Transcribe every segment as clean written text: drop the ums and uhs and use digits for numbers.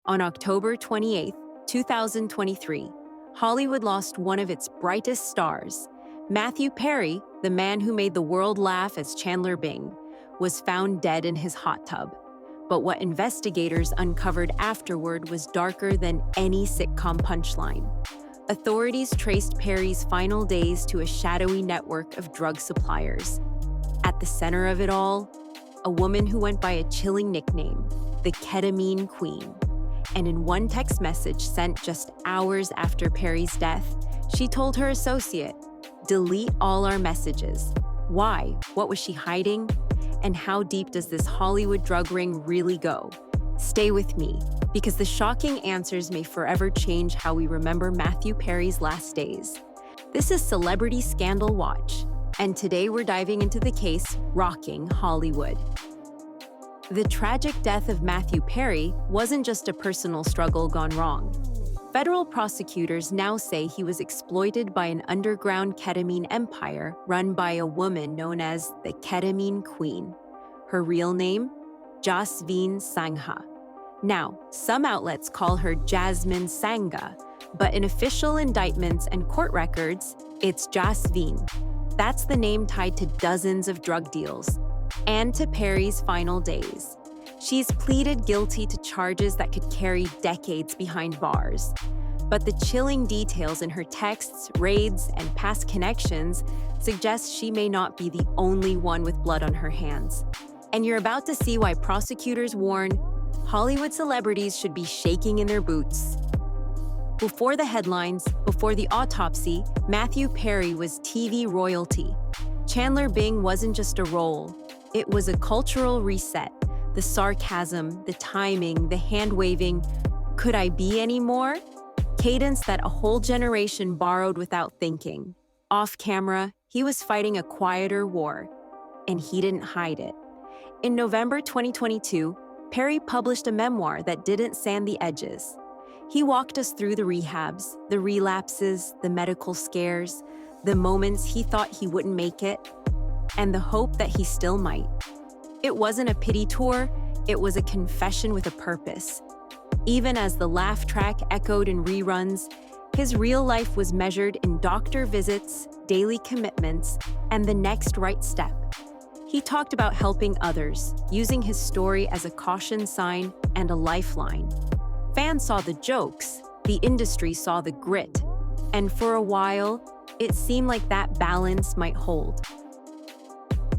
On October 28, 2023, Hollywood lost one of its brightest stars. Matthew Perry, the man who made the world laugh as Chandler Bing, was found dead in his hot tub. But what investigators uncovered afterward was darker than any sitcom punchline. Authorities traced Perry's final days to a shadowy network of drug suppliers. At the center of it all, a woman who went by a chilling nickname, the Ketamine Queen. And in one text message sent just hours after Perry's death, she told her associate, "Delete all our messages." Why? What was she hiding? And how deep does this Hollywood drug ring really go? Stay with me, because the shocking answers may forever change how we remember Matthew Perry's last days. This is Celebrity Scandal Watch, and today we're diving into the case rocking Hollywood. The tragic death of Matthew Perry wasn't just a personal struggle gone wrong. Federal prosecutors now say he was exploited by an underground ketamine empire run by a woman known as the Ketamine Queen. Her real name? Jasveen Sangha. Now, some outlets call her Jasveen Sangha, but in official indictments and court records, it's Jasveen. That's the name tied to dozens of drug deals and to Perry's final days. She's pleaded guilty to charges that could carry decades behind bars. But the chilling details in her texts, raids, and past connections suggest she may not be the only one with blood on her hands. And you're about to see why prosecutors warn Hollywood celebrities should be shaking in their boots. Before the headlines, before the autopsy, Matthew Perry was TV royalty. Chandler Bing wasn't just a role, it was a cultural reset. The sarcasm, the timing, the hand-waving, "Could I be any more?" Cadence that a whole generation borrowed without thinking. Off camera, he was fighting a quieter war, and he didn't hide it. In November 2022, Perry published a memoir that didn't sand the edges. He walked us through the rehabs, the relapses, the medical scares, the moments he thought he wouldn't make it, and the hope that he still might. It wasn't a pity tour, it was a confession with a purpose. Even as the laugh track echoed in reruns, his real life was measured in doctor visits, daily commitments, and the next right step. He talked about helping others, using his story as a caution sign and a lifeline. Fans saw the jokes, the industry saw the grit, and for a while, it seemed like that balance might hold.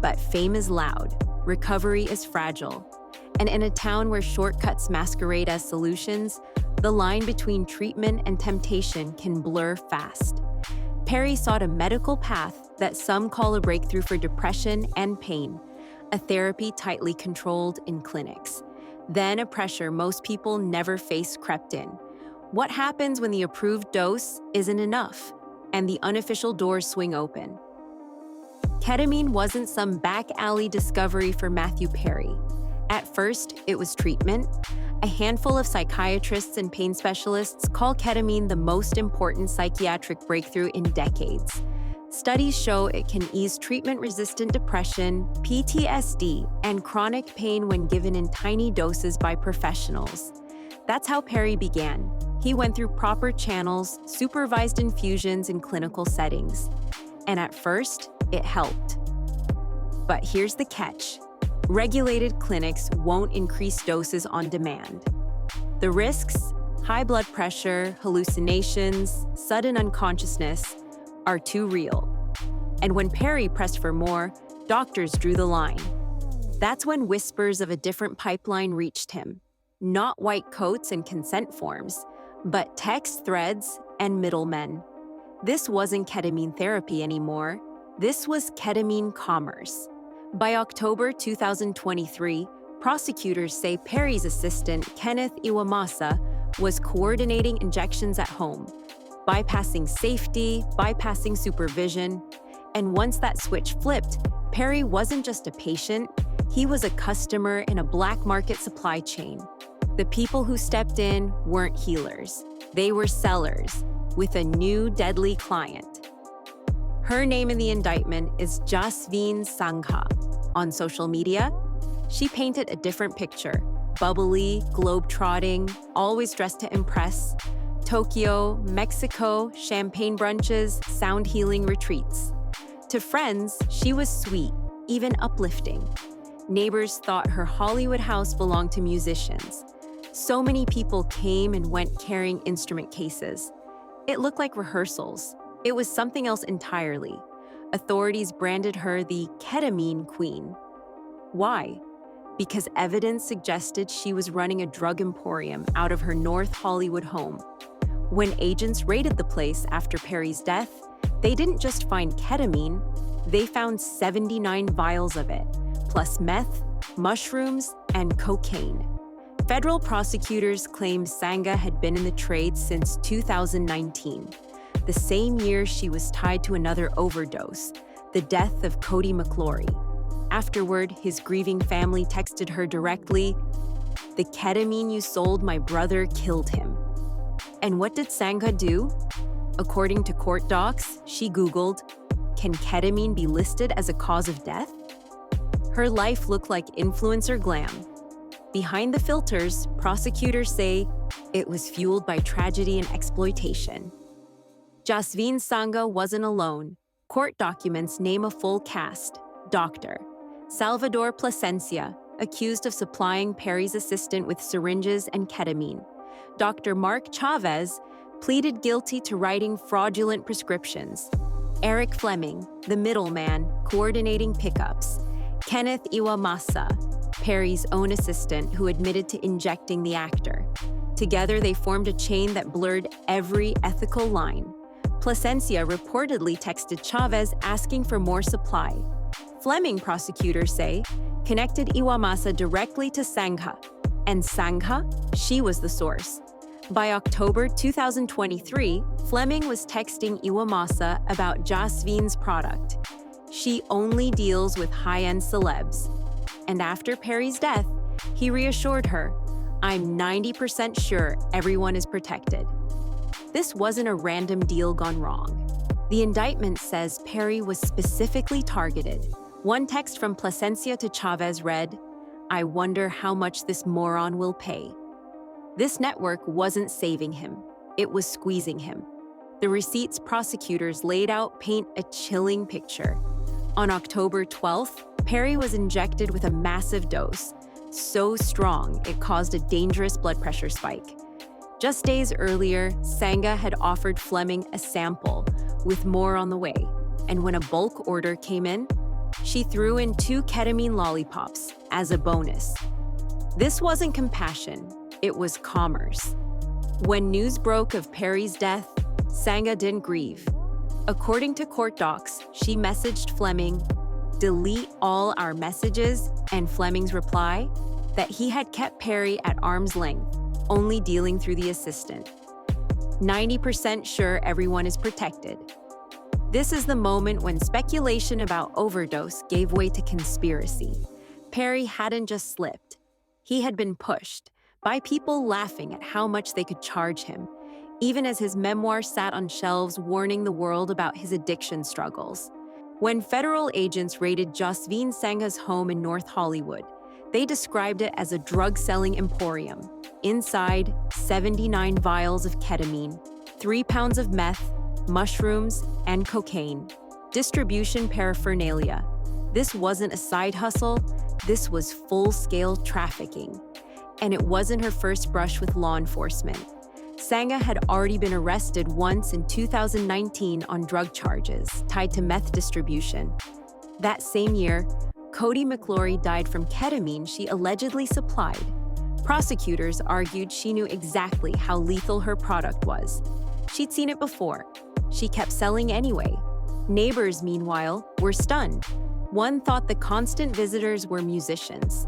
But fame is loud, recovery is fragile, and in a town where shortcuts masquerade as solutions, the line between treatment and temptation can blur fast. Perry sought a medical path that some call a breakthrough for depression and pain, a therapy tightly controlled in clinics. Then a pressure most people never face crept in. What happens when the approved dose isn't enough and the unofficial doors swing open? Ketamine wasn't some back alley discovery for Matthew Perry. At first, it was treatment. A handful of psychiatrists and pain specialists call ketamine the most important psychiatric breakthrough in decades. Studies show it can ease treatment-resistant depression, PTSD, and chronic pain when given in tiny doses by professionals. That's how Perry began. He went through proper channels, supervised infusions in clinical settings. And at first, it helped. But here's the catch. Regulated clinics won't increase doses on demand. The risks, high blood pressure, hallucinations, sudden unconsciousness, are too real. And when Perry pressed for more, doctors drew the line. That's when whispers of a different pipeline reached him. Not white coats and consent forms, but text threads and middlemen. This wasn't ketamine therapy anymore. This was ketamine commerce. By October 2023, prosecutors say Perry's assistant, Kenneth Iwamasa, was coordinating injections at home, bypassing safety, bypassing supervision. And once that switch flipped, Perry wasn't just a patient, he was a customer in a black market supply chain. The people who stepped in weren't healers. They were sellers, with a new deadly client. Her name in the indictment is Jasveen Sangha. On social media, she painted a different picture, bubbly, globe-trotting, always dressed to impress. Tokyo, Mexico, champagne brunches, sound healing retreats. To friends, she was sweet, even uplifting. Neighbors thought her Hollywood house belonged to musicians. So many people came and went carrying instrument cases. It looked like rehearsals. It was something else entirely. Authorities branded her the Ketamine Queen. Why? Because evidence suggested she was running a drug emporium out of her North Hollywood home. When agents raided the place after Perry's death, they didn't just find ketamine, they found 79 vials of it, plus meth, mushrooms, and cocaine. Federal prosecutors claimed Sangha had been in the trade since 2019, the same year she was tied to another overdose, the death of Cody McClory. Afterward, his grieving family texted her directly, "The ketamine you sold my brother killed him." And what did Sangha do? According to court docs, she Googled, "Can ketamine be listed as a cause of death?" Her life looked like influencer glam. Behind the filters, prosecutors say it was fueled by tragedy and exploitation. Jasveen Sangha wasn't alone. Court documents name a full cast. Dr. Salvador Plasencia, accused of supplying Perry's assistant with syringes and ketamine. Dr. Mark Chavez pleaded guilty to writing fraudulent prescriptions. Eric Fleming, the middleman, coordinating pickups. Kenneth Iwamasa, Perry's own assistant who admitted to injecting the actor. Together, they formed a chain that blurred every ethical line. Plasencia reportedly texted Chavez asking for more supply. Fleming, prosecutors say, connected Iwamasa directly to Sangha. And Sangha? She was the source. By October 2023, Fleming was texting Iwamasa about Jasveen's product. She only deals with high-end celebs. And after Perry's death, he reassured her, "I'm 90% sure everyone is protected." This wasn't a random deal gone wrong. The indictment says Perry was specifically targeted. One text from Plasencia to Chavez read, "I wonder how much this moron will pay." This network wasn't saving him. It was squeezing him. The receipts prosecutors laid out paint a chilling picture. On October 12th, Perry was injected with a massive dose, so strong it caused a dangerous blood pressure spike. Just days earlier, Sangha had offered Fleming a sample, with more on the way. And when a bulk order came in, she threw in 2 ketamine lollipops as a bonus. This wasn't compassion, it was commerce. When news broke of Perry's death, Sangha didn't grieve. According to court docs, she messaged Fleming, "Delete all our messages," and Fleming's reply, that he had kept Perry at arm's length, only dealing through the assistant. 90% sure everyone is protected. This is the moment when speculation about overdose gave way to conspiracy. Perry hadn't just slipped. He had been pushed by people laughing at how much they could charge him, even as his memoir sat on shelves warning the world about his addiction struggles. When federal agents raided Jasveen Sangha's home in North Hollywood, they described it as a drug-selling emporium. Inside, 79 vials of ketamine, 3 pounds of meth, mushrooms, and cocaine. Distribution paraphernalia. This wasn't a side hustle, this was full-scale trafficking. And it wasn't her first brush with law enforcement. Sangha had already been arrested once in 2019 on drug charges tied to meth distribution. That same year, Cody McClory died from ketamine she allegedly supplied. Prosecutors argued she knew exactly how lethal her product was. She'd seen it before. She kept selling anyway. Neighbors, meanwhile, were stunned. One thought the constant visitors were musicians.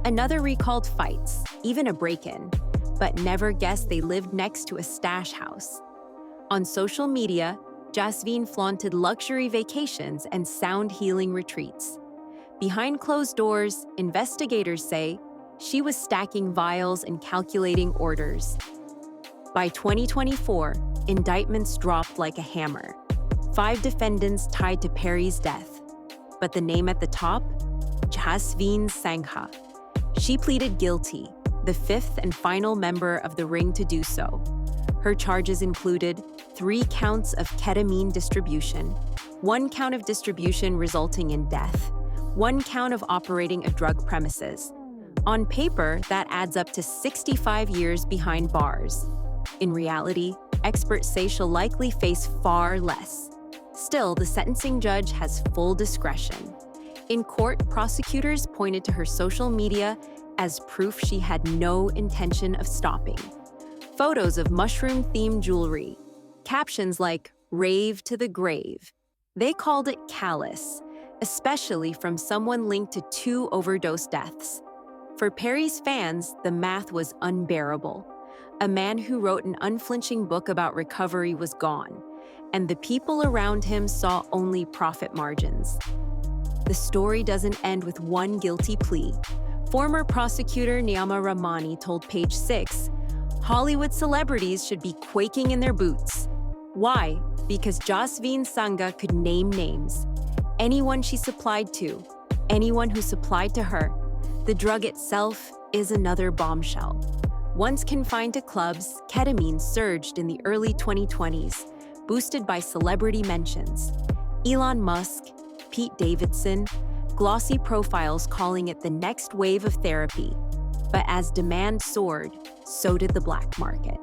Another recalled fights, even a break-in, but never guessed they lived next to a stash house. On social media, Jasveen flaunted luxury vacations and sound healing retreats. Behind closed doors, investigators say she was stacking vials and calculating orders. By 2024, indictments dropped like a hammer. 5 defendants tied to Perry's death. But the name at the top? Jasveen Sangha. She pleaded guilty, the fifth and final member of the ring to do so. Her charges included 3 counts of ketamine distribution, 1 count of distribution resulting in death, 1 count of operating a drug premises. On paper, that adds up to 65 years behind bars. In reality, experts say she'll likely face far less. Still, the sentencing judge has full discretion. In court, prosecutors pointed to her social media as proof she had no intention of stopping. Photos of mushroom-themed jewelry, captions like "rave to the grave." They called it callous, especially from someone linked to 2 overdose deaths. For Perry's fans, the math was unbearable. A man who wrote an unflinching book about recovery was gone, and the people around him saw only profit margins. The story doesn't end with one guilty plea. Former prosecutor Niyama Ramani told Page 6, Hollywood celebrities should be quaking in their boots. Why? Because Jasveen Sangha could name names. Anyone she supplied to, anyone who supplied to her. The drug itself is another bombshell. Once confined to clubs, ketamine surged in the early 2020s, boosted by celebrity mentions. Elon Musk, Pete Davidson, glossy profiles calling it the next wave of therapy. But as demand soared, so did the black market.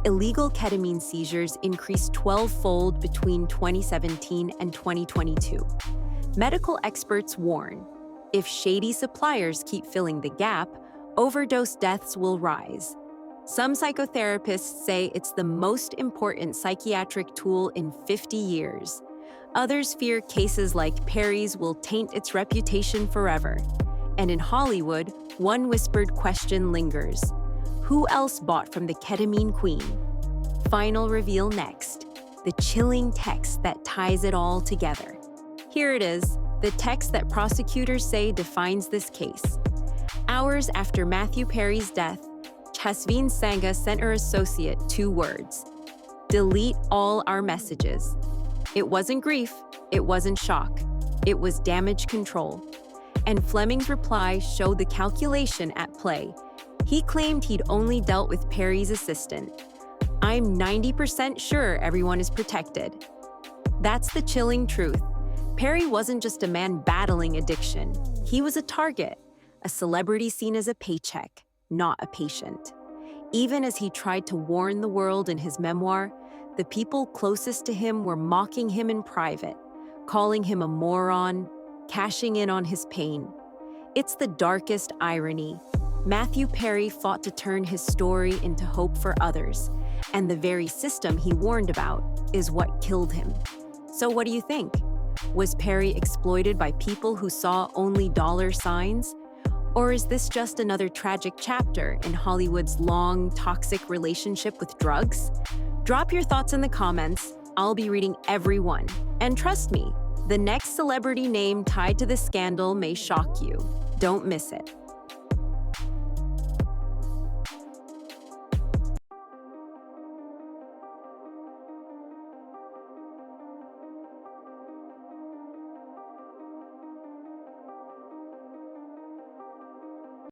Illegal ketamine seizures increased 12-fold between 2017 and 2022. Medical experts warn, if shady suppliers keep filling the gap, overdose deaths will rise. Some psychotherapists say it's the most important psychiatric tool in 50 years. Others fear cases like Perry's will taint its reputation forever. And in Hollywood, one whispered question lingers. Who else bought from the Ketamine Queen? Final reveal next, the chilling text that ties it all together. Here it is, the text that prosecutors say defines this case. Hours after Matthew Perry's death, Jasveen Sangha sent her associate 2 words. Delete all our messages. It wasn't grief, it wasn't shock, it was damage control. And Fleming's reply showed the calculation at play. He claimed he'd only dealt with Perry's assistant. I'm 90% sure everyone is protected. That's the chilling truth. Perry wasn't just a man battling addiction. He was a target, a celebrity seen as a paycheck, not a patient. Even as he tried to warn the world in his memoir, the people closest to him were mocking him in private, calling him a moron, cashing in on his pain. It's the darkest irony. Matthew Perry fought to turn his story into hope for others, and the very system he warned about is what killed him. So what do you think? Was Perry exploited by people who saw only dollar signs? Or is this just another tragic chapter in Hollywood's long, toxic relationship with drugs? Drop your thoughts in the comments. I'll be reading every one. And trust me, the next celebrity name tied to the scandal may shock you. Don't miss it.